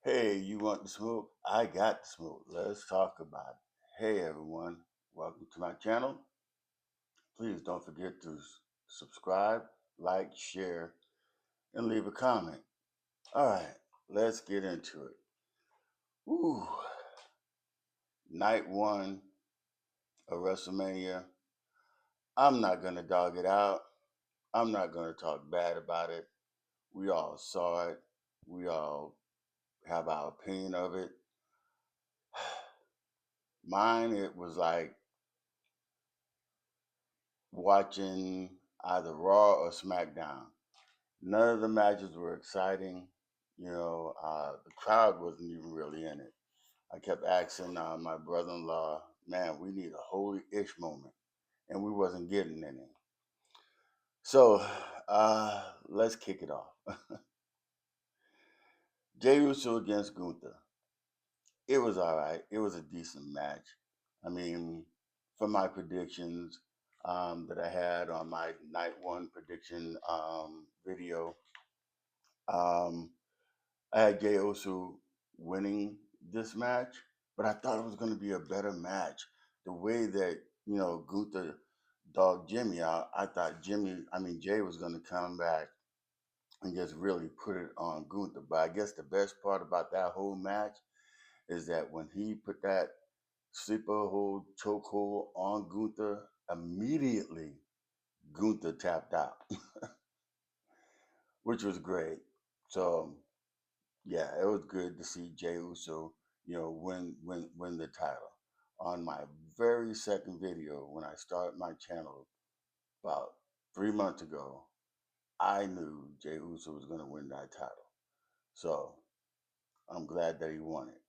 Hey, you want the smoke? I got the smoke. Let's talk about it. Hey, everyone. Welcome to my channel. Please don't forget to subscribe, like, share, and leave a comment. All right, let's get into it. Woo. Night one of WrestleMania. I'm not going to dog it out. I'm not going to talk bad about it. We all saw it. We all have our opinion of it. Mine, it was like watching either Raw or SmackDown. None of the matches were exciting. The crowd wasn't even really in it. I kept asking my brother-in-law, "Man, we need a holy-ish moment," and we wasn't getting any. So let's kick it off. Jey Uso against Gunther. It was all right. It was a decent match. I mean, for my predictions that I had on my night one prediction video, um, I had Jey Uso winning this match, but I thought it was going to be a better match. The way that Gunther dogged Jimmy out, I thought Jay was going to come back and just really put it on Gunther. But I guess the best part about that whole match is that when he put that sleeper hold, chokehold on Gunther, immediately Gunther tapped out, which was great. So yeah, it was good to see Jey Uso, win the title. On my very second video, when I started my channel about 3 months ago, I knew Jey Uso was going to win that title. So I'm glad that he won it.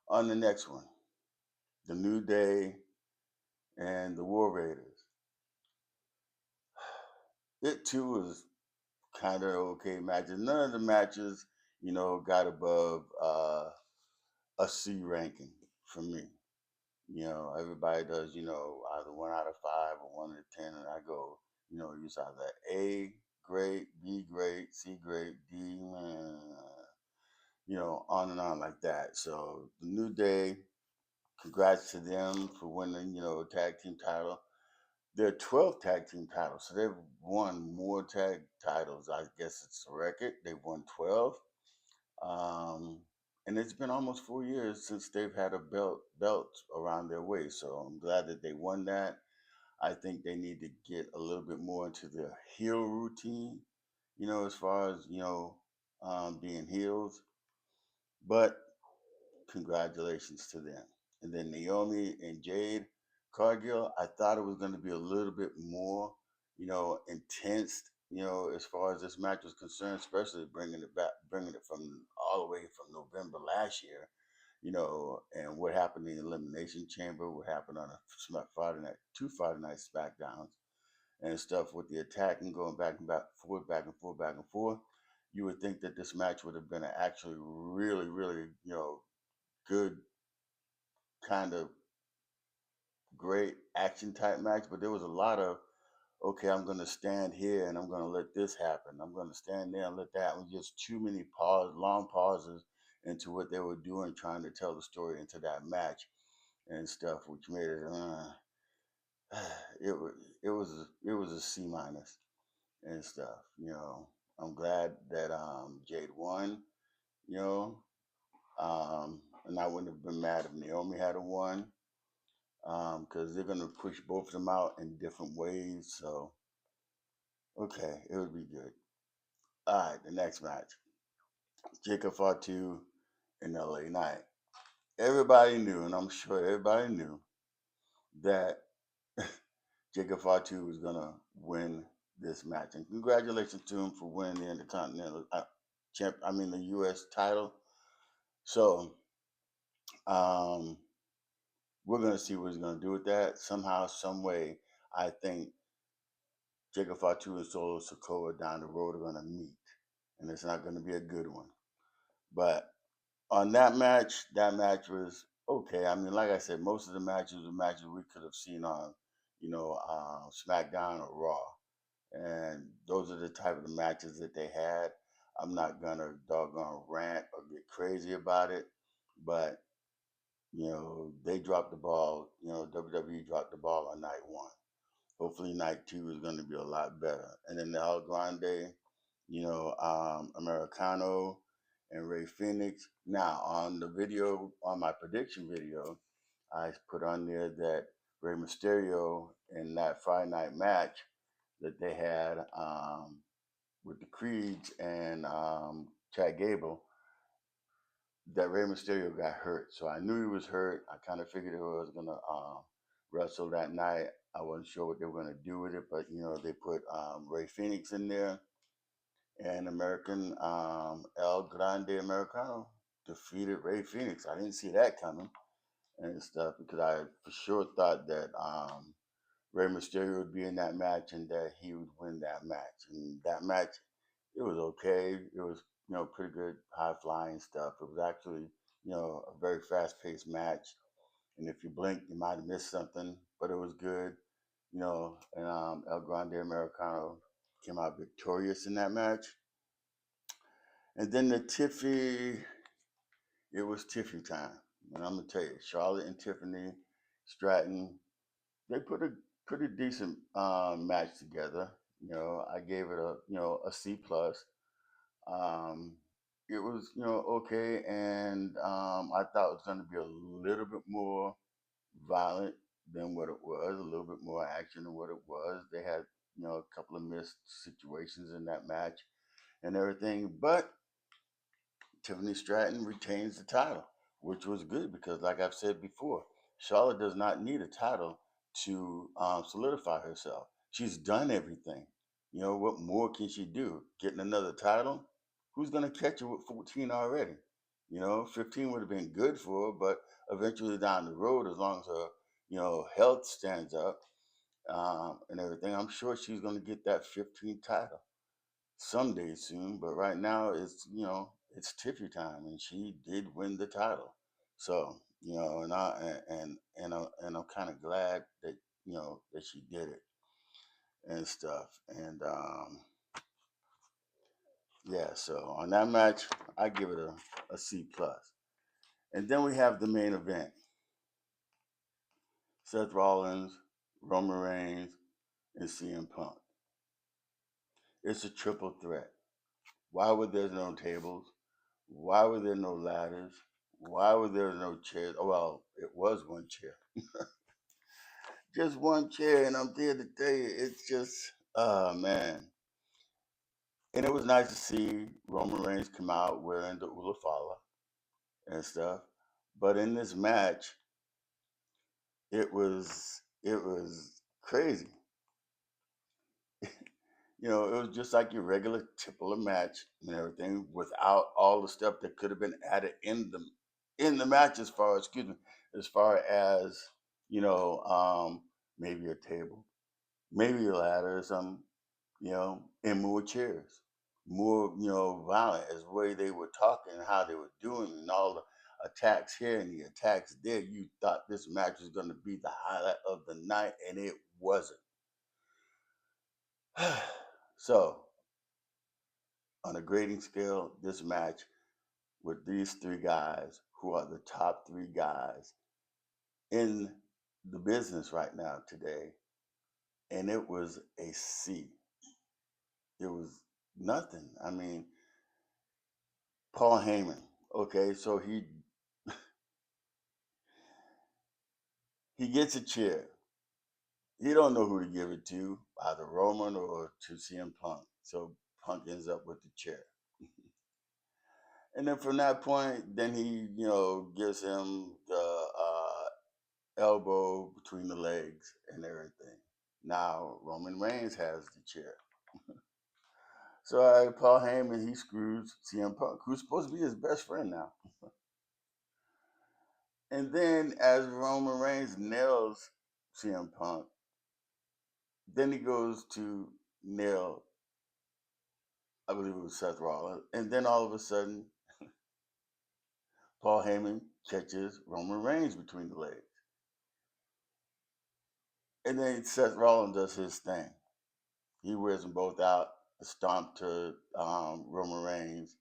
On the next one, the New Day and the War Raiders. It too was kind of okay matches. None of the matches, got above a C ranking for me. Everybody does, either 1 out of 5 or 1 out of 10, and I go, use either A, great, B, great, C, great, D, on and on like that. So the New Day, congrats to them for winning, a tag team title. Their 12th tag team title, so they've won more tag titles. I guess it's a record. They've won 12. Um, and it's been almost 4 years since they've had a belt around their waist. So I'm glad that they won that. I think they need to get a little bit more into their heel routine, as far as being heels. But congratulations to them. And then Naomi and Jade Cargill, I thought it was going to be a little bit more, intense, as far as this match was concerned, especially bringing it from all the way from November last year, and what happened in the Elimination Chamber, what happened on a Friday night, 2 Friday night SmackDowns and stuff with the attacking going back and forth, back and forth, back and forth. You would think that this match would have been actually really, really, good kind of great action type match, but there was a lot of okay, I'm gonna stand here and I'm gonna let this happen. I'm gonna stand there and let that. It was just too many long pauses into what they were doing, trying to tell the story into that match and stuff, which made it it was it was a C minus and stuff. I'm glad that Jade won. You know, and I wouldn't have been mad if Naomi had a won because they're gonna push both of them out in different ways. So okay, it would be good. All right, the next match, Jacob Fatu and LA Knight. Everybody knew, and I'm sure everybody knew that Jacob Fatu was gonna win this match, and congratulations to him for winning the Intercontinental the U.S. title. So um, we're gonna see what he's gonna do with that. Somehow, some way, I think Jacob Fatu and Solo Sokoa down the road are gonna meet, and it's not gonna be a good one. But on that match was okay. I mean, like I said, most of the matches were matches we could have seen on, SmackDown or Raw, and those are the type of the matches that they had. I'm not gonna doggone rant or get crazy about it, but they dropped the ball. WWE dropped the ball on night one. Hopefully, night two is going to be a lot better. And then the El Grande, Americano, and Ray Phoenix. Now, on the video, on my prediction video, I put on there that Rey Mysterio in that Friday night match that they had with the Creeds and Chad Gable, that Rey Mysterio got hurt. So I knew he was hurt. I kind of figured he was going to wrestle that night. I wasn't sure what they were going to do with it, but they put Ray Phoenix in there, and American El Grande Americano defeated Ray Phoenix. I didn't see that coming and stuff because I for sure thought that Rey Mysterio would be in that match and that he would win that match. And that match, it was okay. It was pretty good, high flying stuff. It was actually a very fast paced match. And if you blinked, you might have missed something, but it was good. And El Grande Americano came out victorious in that match. And then the Tiffy, it was Tiffy time. And I'm gonna tell you, Charlotte and Tiffany Stratton, they put a pretty decent match together. I gave it a C plus. Um, it was okay, and I thought it was going to be a little bit more violent than what it was, a little bit more action than what it was. They had a couple of missed situations in that match and everything, but Tiffany Stratton retains the title, which was good because, like I've said before, Charlotte does not need a title to solidify herself. She's done everything. What more can she do? Getting another title? Who's going to catch her with 14 already? 15 would have been good for her, but eventually down the road, as long as her, health stands up and everything, I'm sure she's going to get that 15 title someday soon, but right now it's Tiffy time, and she did win the title. So and I'm kind of glad that that she did it and stuff. And yeah, so on that match, I give it a C plus. And then we have the main event: Seth Rollins, Roman Reigns, and CM Punk. It's a triple threat. Why were there no tables? Why were there no ladders? Why were there no chairs? Oh, well, it was one chair. Just one chair, and I'm there to tell you, it's just, oh man. And it was nice to see Roman Reigns come out wearing the Ulafala and stuff. But in this match, it was crazy. It was just like your regular typical match and everything without all the stuff that could have been added in the match as far as excuse me, as far as, you know, um, maybe a table, maybe a ladder or something, and more chairs. More, violent as the way they were talking and how they were doing and all the attacks here and the attacks there. You thought this match was gonna be the highlight of the night and it wasn't. So on a grading scale, this match with these three guys who are the top three guys in the business right now today, and it was a C. It was nothing. I mean, Paul Heyman. Okay, so he gets a chair. He don't know who to give it to, either Roman or to CM Punk. So Punk ends up with the chair. And then from that point, then he, gives him the elbow between the legs and everything. Now Roman Reigns has the chair. So Paul Heyman, he screws CM Punk, who's supposed to be his best friend now. And then as Roman Reigns nails CM Punk, then he goes to nail, I believe it was Seth Rollins. And then all of a sudden, Paul Heyman catches Roman Reigns between the legs. And then Seth Rollins does his thing. He wears them both out stomp to Roman Reigns,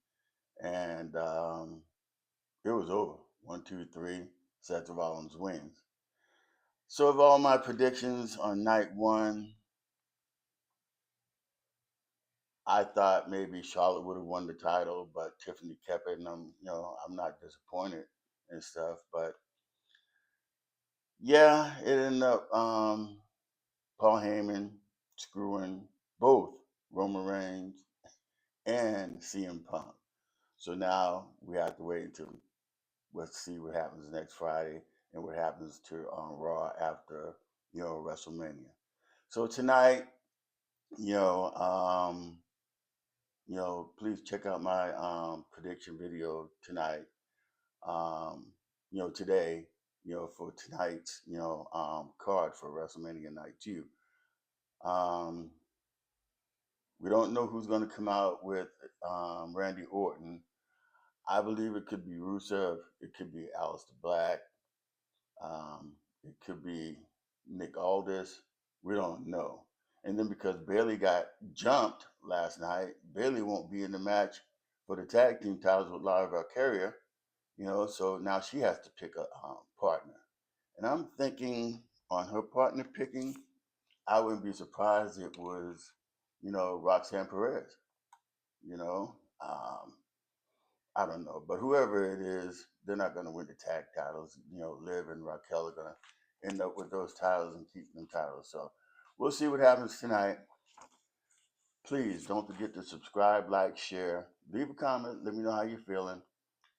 and it was over. 1, 2, 3. Seth Rollins wins. So, of all my predictions on night one, I thought maybe Charlotte would have won the title, but Tiffany kept it, and I'm not disappointed and stuff. But yeah, it ended up Paul Heyman screwing both Roman Reigns and CM Punk. So now we have to wait until let's see what happens next Friday and what happens to Raw after WrestleMania. So tonight, you know, um, please check out my prediction video tonight. Um, today, for tonight's card for WrestleMania Night 2. Um, we don't know who's going to come out with Randy Orton. I believe it could be Rusev. It could be Aleister Black. It could be Nick Aldis. We don't know. And then because Bailey got jumped last night, Bailey won't be in the match for the tag team titles with Lara Valkyria. So now she has to pick a partner. And I'm thinking on her partner picking, I wouldn't be surprised it was, Roxanne Perez. You know, um, I don't know, but whoever it is, they're not going to win the tag titles. Liv and Raquel are going to end up with those titles and keep them titles. So we'll see what happens tonight. Please don't forget to subscribe, like, share, leave a comment. Let me know how you're feeling.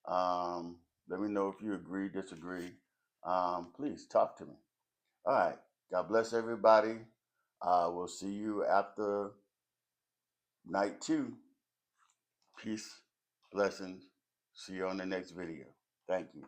Let me know if you agree, disagree. Please talk to me. All right. God bless everybody. We'll see you after night 2. Peace, blessings. See you on the next video. Thank you.